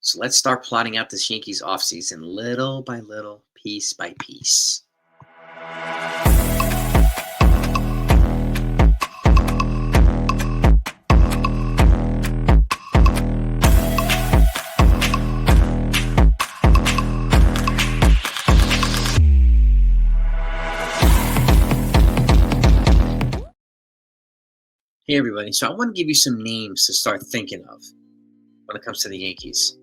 So let's start plotting out this Yankees offseason little by little, piece by piece. Hey, everybody. So I want to give you some names to start thinking of when it comes to the Yankees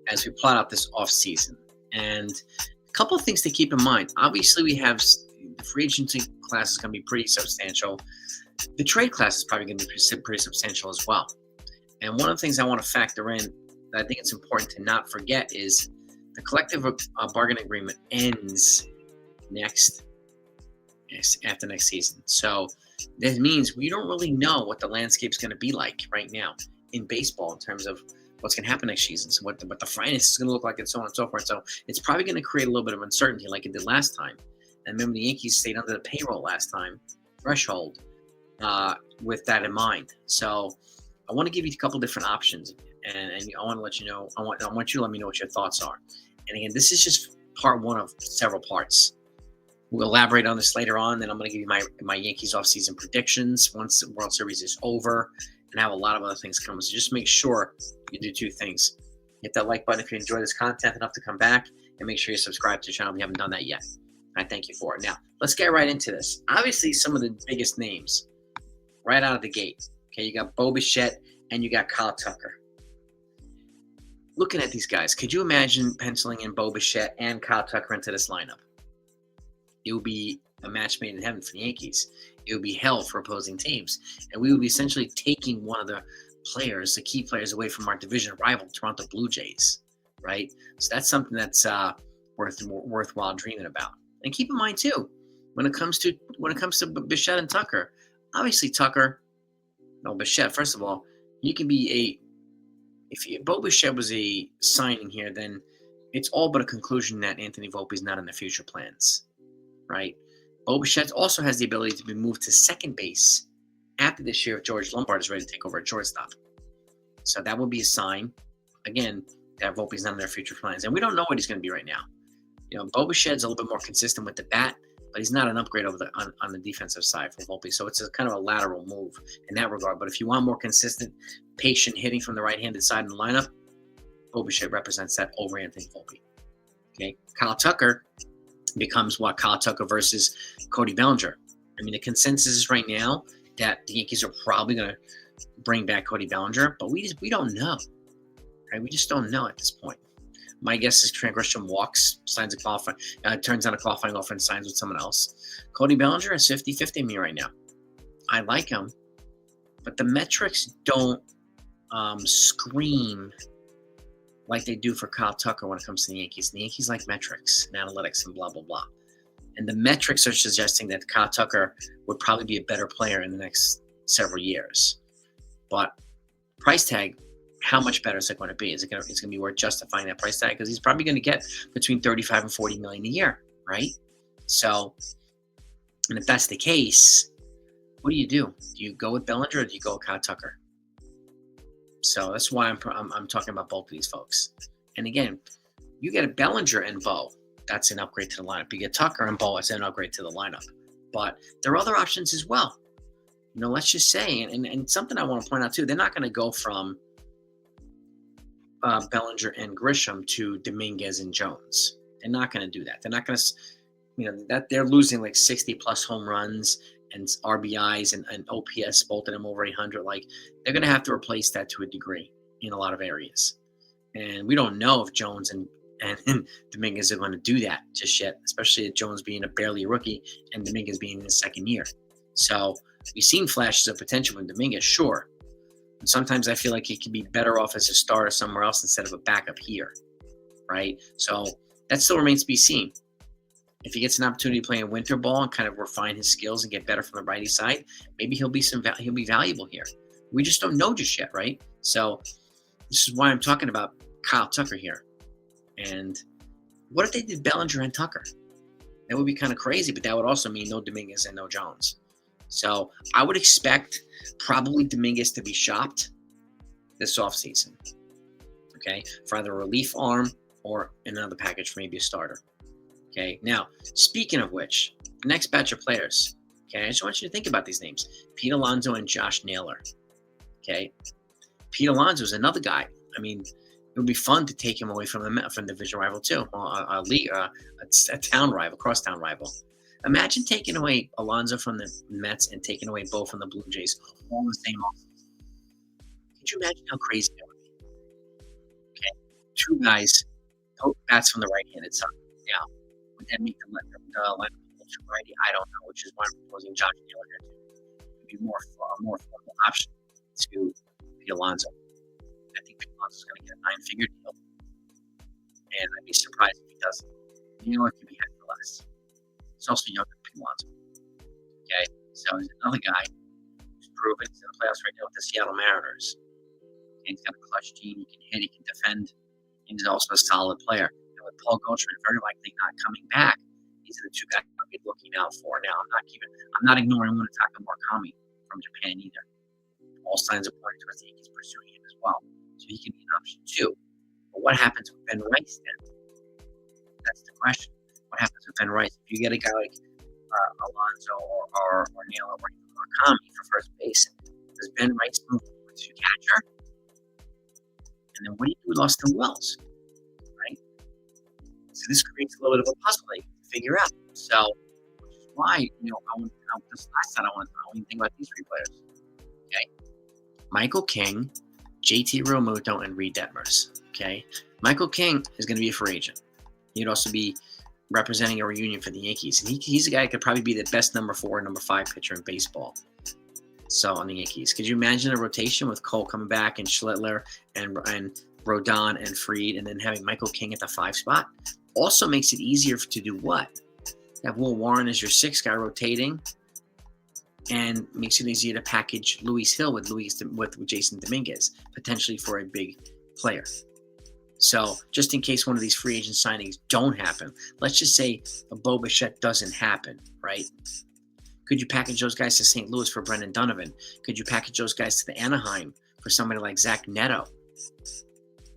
as we plot out this offseason. And a couple of things to keep in mind. Obviously, we have the free agency class is going to be pretty substantial. The trade class is probably going to be pretty substantial as well. And one of the things I want to factor in that I think it's important to not forget is the collective bargaining agreement ends after next season. So that means we don't really know what the landscape's going to be like right now in baseball in terms of what's going to happen next season, so what the finance is going to look like, and so on and so forth. So it's probably going to create a little bit of uncertainty like it did last time. And remember, the Yankees stayed under the payroll last time, threshold, with that in mind. So I want to give you a couple different options, and I want to let you know. I want you to let me know what your thoughts are. And again, this is just part one of several parts. We'll elaborate on this later on. Then I'm going to give you my Yankees offseason predictions once the World Series is over, and have a lot of other things coming. So just make sure you do two things. Hit that like button if you enjoy this content enough to come back, and make sure you subscribe to the channel if you haven't done that yet. I thank you for it. Now, let's get right into this. Obviously, some of the biggest names right out of the gate. Okay, you got Bo Bichette and you got Kyle Tucker. Looking at these guys, could you imagine penciling in Bo Bichette and Kyle Tucker into this lineup? It would be a match made in heaven for the Yankees. It would be hell for opposing teams. And we would be essentially taking one of the key players, away from our division rival, Toronto Blue Jays, right? So that's something that's worthwhile dreaming about. And keep in mind, too, when it comes to Bichette and Tucker, obviously Bichette, first of all, you can be if Bo Bichette was a signing here, then it's all but a conclusion that Anthony Volpe is not in the future plans. Right? Bo Bichette also has the ability to be moved to second base after this year if George Lombard is ready to take over at shortstop. So that would be a sign, again, that Volpe's not in their future plans. And we don't know what he's going to be right now. Bo Bichette's a little bit more consistent with the bat, but he's not an upgrade on the defensive side for Volpe. So it's a kind of a lateral move in that regard. But if you want more consistent, patient hitting from the right-handed side in the lineup, Bo Bichette represents that over Anthony Volpe. Okay, Kyle Tucker becomes Kyle Tucker versus Cody Bellinger. I mean, the consensus is right now that the Yankees are probably going to bring back Cody Bellinger, but we don't know. Right? We just don't know at this point. My guess is Trent Grisham turns down a qualifying offer and signs with someone else. Cody Bellinger is 50-50 me right now. I like him, but the metrics don't scream like they do for Kyle Tucker when it comes to the Yankees. The Yankees like metrics and analytics and blah, blah, blah. And the metrics are suggesting that Kyle Tucker would probably be a better player in the next several years. But price tag, how much better is it going to be? It's going to be worth justifying that price tag? Because he's probably going to get between $35 and $40 million a year, right? So, and if that's the case, what do you do? Do you go with Bellinger or do you go with Kyle Tucker? So that's why I'm talking about both of these folks. And again, you get a Bellinger and Bo, that's an upgrade to the lineup. You get Tucker and Bo, it's an upgrade to the lineup. But there are other options as well. Let's just say, and something I want to point out too, they're not going to go from Bellinger and Grisham to Dominguez and Jones. They're not going to do that. They're not going to, that they're losing like 60 plus home runs and RBIs and OPS, both of them over 800. Like, they're going to have to replace that to a degree in a lot of areas. And we don't know if Jones and Dominguez are going to do that just yet, especially with Jones being barely a rookie and Dominguez being in his second year. So we've seen flashes of potential in Dominguez, sure. But sometimes I feel like he could be better off as a starter somewhere else instead of a backup here, right? So that still remains to be seen. If he gets an opportunity to play in winter ball and kind of refine his skills and get better from the righty side, maybe he'll be valuable here. We just don't know just yet, right? So this is why I'm talking about Kyle Tucker here. And what if they did Bellinger and Tucker? That would be kind of crazy, but that would also mean no Dominguez and no Jones. So I would expect probably Dominguez to be shopped this offseason. okay, for either a relief arm or another package for maybe a starter. Okay, now speaking of which, the next batch of players. Okay, I just want you to think about these names: Pete Alonso and Josh Naylor. Okay, Pete Alonso is another guy. I mean, it would be fun to take him away from the division rival too, a league, a town rival, crosstown rival. Imagine taking away Alonso from the Mets and taking away Bo from the Blue Jays all in the same offseason. Could you imagine how crazy that would be? Okay, two guys, both bats from the right-handed side. Now, would that make the lineup too righty? I don't know, which is why I'm proposing Josh Naylor here too. It'd be more formal option to Pete Alonso. I think Pete Alonso's going to get a nine-figure deal, and I'd be surprised if he doesn't. Naylor could be had for less. He's also younger than Pete Alonso. Okay, so he's another guy who's proven he's in the playoffs right now with the Seattle Mariners. And he's got a clutch gene. He can hit. He can defend. And he's also a solid player. And with Paul Goldschmidt very likely not coming back, these are the two guys I'll be looking out for. Now, I'm not ignoring Munetaka Murakami from Japan either. All signs are pointing towards the Yankees pursuing him as well, so he can be an option too. But what happens with Ben Rice then? That's the question. What happens with Ben Rice if you get a guy like Alonso or Naylor or even Murakami for first base? Does Ben Rice move to catcher? And then what do you do with Austin Wells? Right? So this creates a little bit of a puzzle to figure out. So, which is why, this last time I want to think about these three players. Okay. Michael King, JT Realmuto, and Reed Detmers. Okay. Michael King is going to be a free agent. He'd also be representing a reunion for the Yankees. And he's a guy that could probably be the best number 4, number 5 pitcher in baseball. So on the Yankees, could you imagine a rotation with Cole coming back and Schlittler and Rodon and Fried, and then having Michael King at the 5 spot? Also makes it easier to do what? Have Will Warren as your 6th guy rotating, and makes it easier to package Luis Hill with Jason Dominguez, potentially for a big player. So just in case one of these free agent signings don't happen, let's just say a Bo Bichette doesn't happen, right? Could you package those guys to St. Louis for Brendan Donovan? Could you package those guys to the Anaheim for somebody like Zach Neto?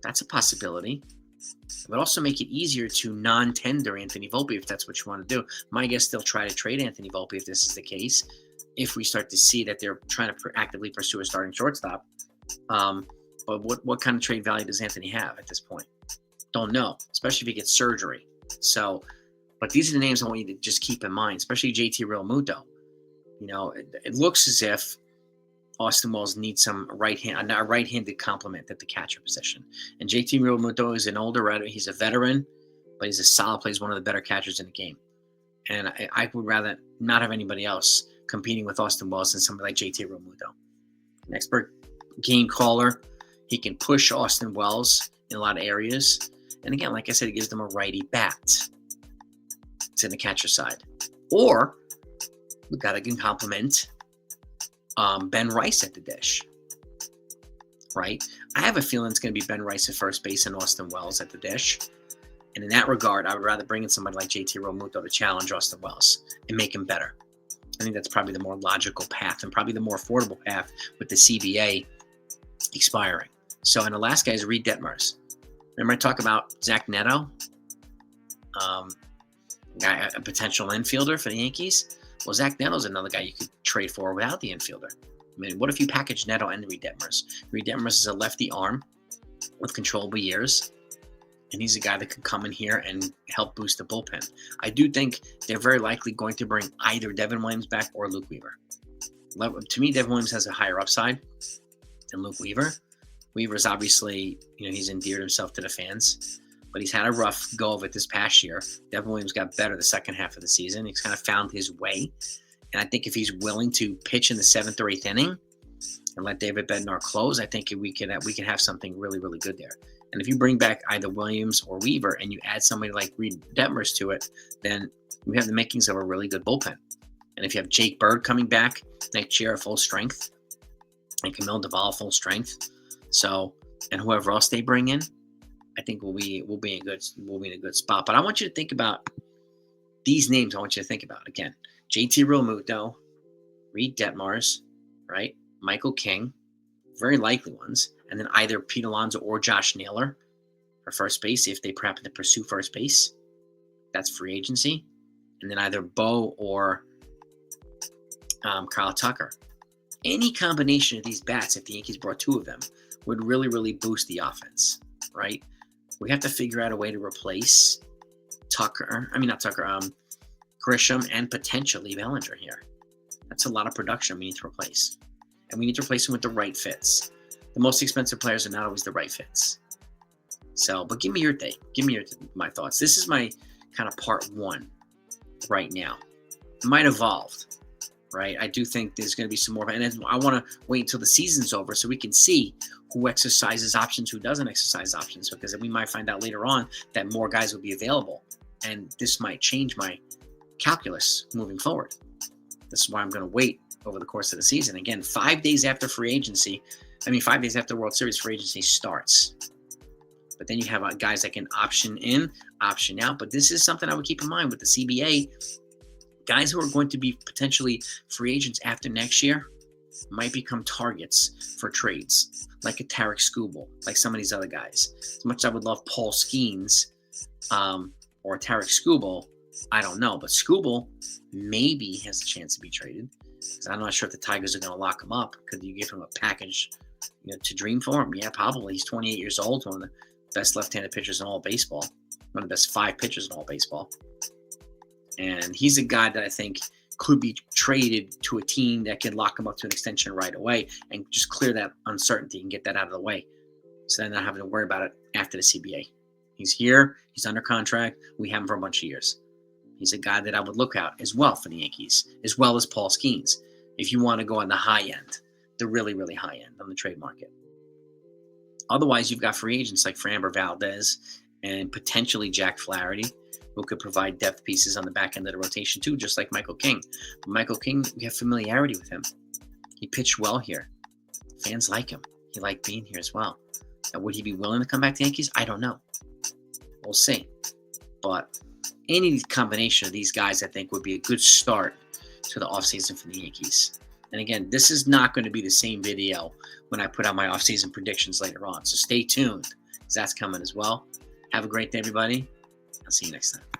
That's a possibility. It would also make it easier to non-tender Anthony Volpe if that's what you want to do. My guess they'll try to trade Anthony Volpe if this is the case. If we start to see that they're trying to actively pursue a starting shortstop. But what kind of trade value does Anthony have at this point? Don't know, especially if he gets surgery. So, but these are the names I want you to just keep in mind, especially JT Realmuto. It looks as if Austin Wells needs a right-handed complement at the catcher position. And JT Realmuto is an older veteran. He's a veteran, but he's a solid player. He's one of the better catchers in the game. And I would rather not have anybody else competing with Austin Wells than somebody like JT Realmuto. An expert game caller. He can push Austin Wells in a lot of areas. And again, like I said, it gives them a righty bat. It's in the catcher side. Or the guy that can complement Ben Rice at the dish. Right? I have a feeling it's going to be Ben Rice at first base and Austin Wells at the dish. And in that regard, I would rather bring in somebody like JT Realmuto to challenge Austin Wells and make him better. I think that's probably the more logical path and probably the more affordable path with the CBA expiring. So, and the last guy is Reed Detmers. Remember I talk about Zach Neto, a potential infielder for the Yankees? Well, Zach Neto's another guy you could trade for without the infielder. I mean, what if you package Neto and Reed Detmers? Reed Detmers is a lefty arm with controllable years, and he's a guy that could come in here and help boost the bullpen. I do think they're very likely going to bring either Devin Williams back or Luke Weaver. To me, Devin Williams has a higher upside than Luke Weaver. Weaver's obviously, he's endeared himself to the fans, but he's had a rough go of it this past year. Devin Williams got better the second half of the season. He's kind of found his way. And I think if he's willing to pitch in the 7th or 8th inning and let David Bednar close, I think we can have something really, really good there. And if you bring back either Williams or Weaver and you add somebody like Reed Detmers to it, then we have the makings of a really good bullpen. And if you have Jake Bird coming back next year at full strength and Camille Duvall full strength, and whoever else they bring in, I think we'll be in a good spot. But I want you to think about these names. I want you to think about again: JT Realmuto, Reed Detmers, right? Michael King, very likely ones, and then either Pete Alonso or Josh Naylor for first base if they happen to pursue first base. That's free agency. And then either Bo or Kyle Tucker. Any combination of these bats, if the Yankees brought 2 of them, would really, really boost the offense, right? We have to figure out a way to replace Grisham and potentially Bellinger here. That's a lot of production we need to replace. And we need to replace them with the right fits. The most expensive players are not always the right fits. So, but give me your take. Give me my thoughts. This is my kind of part 1 right now. It might evolve, right? I do think there's going to be some more. And I want to wait until the season's over so we can see who exercises options, who doesn't exercise options, because we might find out later on that more guys will be available. And this might change my calculus moving forward. This is why I'm going to wait over the course of the season. Again, 5 days after 5 days after World Series free agency starts. But then you have guys that can option in, option out. But this is something I would keep in mind with the CBA. Guys who are going to be potentially free agents after next year might become targets for trades, like a Tarek Skubal, like some of these other guys. As much as I would love Paul Skeens or Tarek Skubal, I don't know. But Skubal maybe has a chance to be traded. Because I'm not sure if the Tigers are going to lock him up. Could you give him a package to dream for him? Yeah, probably. He's 28 years old, one of the best left-handed pitchers in all of baseball, one of the best 5 pitchers in all of baseball. And he's a guy that I think could be traded to a team that can lock him up to an extension right away and just clear that uncertainty and get that out of the way. So they're not having to worry about it after the CBA. He's here. He's under contract. We have him for a bunch of years. He's a guy that I would look at as well for the Yankees, as well as Paul Skeens, if you want to go on the high end, the really, really high end on the trade market. Otherwise, you've got free agents like Framber Valdez and potentially Jack Flaherty, who could provide depth pieces on the back end of the rotation too, just like Michael King. But Michael King, we have familiarity with him. He pitched well here. Fans like him. He liked being here as well. Now, would he be willing to come back to Yankees? I don't know. We'll see. But any combination of these guys, I think, would be a good start to the offseason for the Yankees. And again, this is not going to be the same video when I put out my offseason predictions later on. So stay tuned, because that's coming as well. Have a great day, everybody. I'll see you next time.